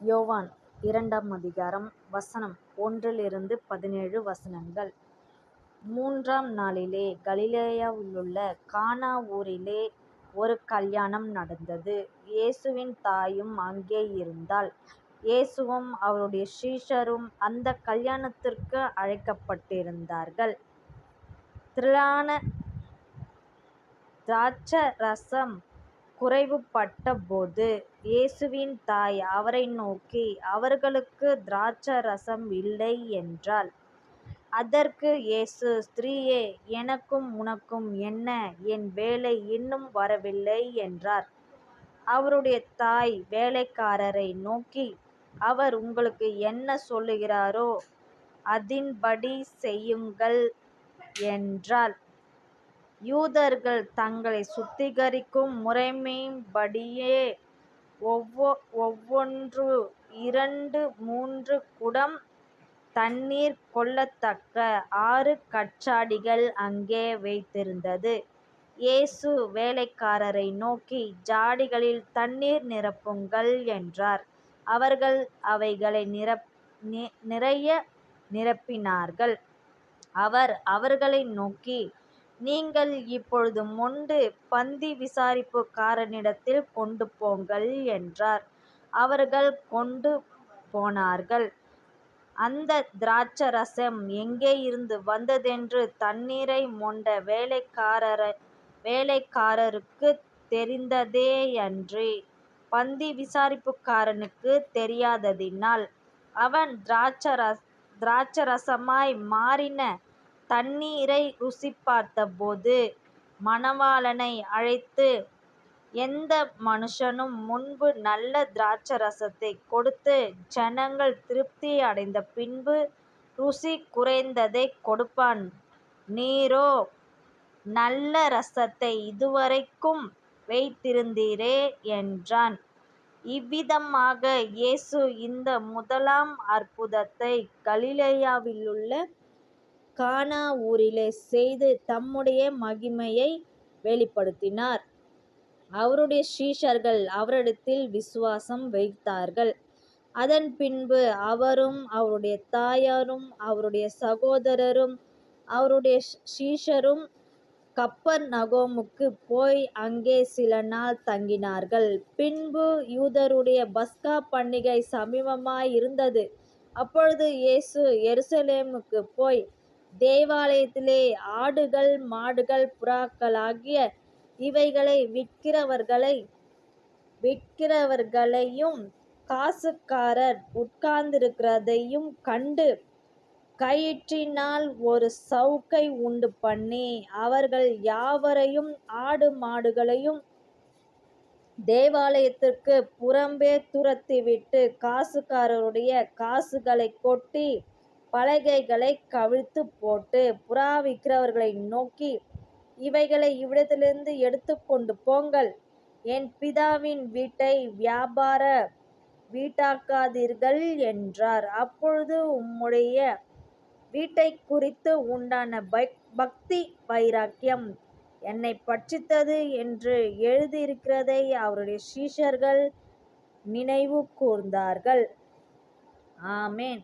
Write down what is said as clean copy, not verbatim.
யோவான் 2 வசனம் 1-17. 3 நாளிலே கலிலேயாவிலுள்ள கானா ஊரிலே ஒரு கல்யாணம் நடந்தது. இயேசுவின் தாயும் அங்கே இருந்தாள். இயேசுவும் அவருடைய சீஷரும் அந்தக் கல்யாணத்திற்கு அழைக்கப்பட்டிருந்தார்கள். திரளான திராட்சரசம் குறைவுபட்டபோது இயேசுவின் தாய் அவரை நோக்கி, அவர்களுக்கு திராட்சரசம் இல்லை என்றாள். அதற்கு இயேசு, ஸ்திரீயே, எனக்கும் உனக்கும் என்ன? என் வேளை இன்னும் வரவில்லை என்றார். அவருடைய தாய் வேலைக்காரரை நோக்கி, அவர் உங்களுக்கு என்ன சொல்லுகிறாரோ அதின்படி செய்யுங்கள் என்றாள். யூதர்கள் தங்களைச் சுத்திகரிக்கும் முறைமையின்படியே ஒவ்வொன்று 2-3 குடம் தண்ணீர் கொள்ளத்தக்க 6 கச்சாடிகள் அங்கே வைத்திருந்தது. இயேசு வேலைக்காரரை நோக்கி, ஜாடிகளில் தண்ணீர் நிரப்புங்கள் என்றார். அவர்கள் அவைகளை நிறைய நிரப்பினார்கள். அவர் அவர்களை நோக்கி, நீங்கள் இப்பொழுது மொண்டு பந்தி விசாரிப்புக்காரனிடத்தில் கொண்டு போங்கள் என்றார். அவர்கள் கொண்டு போனார்கள். அந்த திராட்சரசம் எங்கேயிருந்து வந்ததென்று தண்ணீரை மொண்ட வேலைக்காரருக்குத் தெரிந்ததேயன்றி பந்தி விசாரிப்புக்காரனுக்குத் தெரியாததினால், அவன் திராட்சரசமாய் மாறின தண்ணீரை ருசிபார்த்தபோது மணவாளனை அழைத்து, எந்த மனுஷனும் முன்பு நல்ல திராட்சரசத்தைக் கொடுத்து ஜனங்கள் திருப்தி அடைந்த பின்பு ருசி குறைந்ததைக் கொடுப்பான்? நீரோ நல்ல ரசத்தை இதுவரைக்கும் வைத்திருந்தீரே என்றான். இவ்விதமாக இயேசு இந்த முதலாம் அற்புதத்தைக் கலிலேயாவிலுள்ள கானா ஊரிலே செய்து தம்முடைய மகிமையை வெளிப்படுத்தினார். அவருடைய சீஷர்கள் அவரிடத்தில் விசுவாசம் வைத்தார்கள். அதன் பின்பு அவரும் அவருடைய தாயாரும் அவருடைய சகோதரரும் அவருடைய சீஷரும் கப்பர்நகூமுக்குப் போய் அங்கே சில நாள் தங்கினார்கள். பின்பு யூதருடைய பஸ்கா பண்டிகை சமீபமாயிருந்தது. அப்பொழுது இயேசு எருசலேமுக்குப் போய் தேவாலயத்திலே ஆடுகள் மாடுகள் புறாக்களாகிய இவைகளை விற்கிறவர்களையும் காசுக்காரர் உட்கார்ந்திருக்கிறதையும் கண்டு, கயிற்றினால் ஒரு சவுக்கை உண்டுபண்ணி அவர்கள் யாவரையும் ஆடு மாடுகளையும் தேவாலயத்திற்குப் புறம்பே துரத்திவிட்டு காசுக்காரருடைய காசுகளைக் கொட்டி பலகைகளைக் கவிழ்த்துப் போட்டு, புறா விற்கிறவர்களை நோக்கி, இவைகளை இவ்விடத்திலிருந்து எடுத்துக்கொண்டு போங்கள், என் பிதாவின் வீட்டை வியாபார வீட்டாக்காதீர்கள் என்றார். அப்பொழுது உம்முடைய வீட்டைக் குறித்து உண்டான பக்தி வைராக்கியம் என்னைப் பட்சித்தது என்று எழுதியிருக்கிறதை அவருடைய சீஷர்கள் நினைவு கூர்ந்தார்கள். ஆமென்.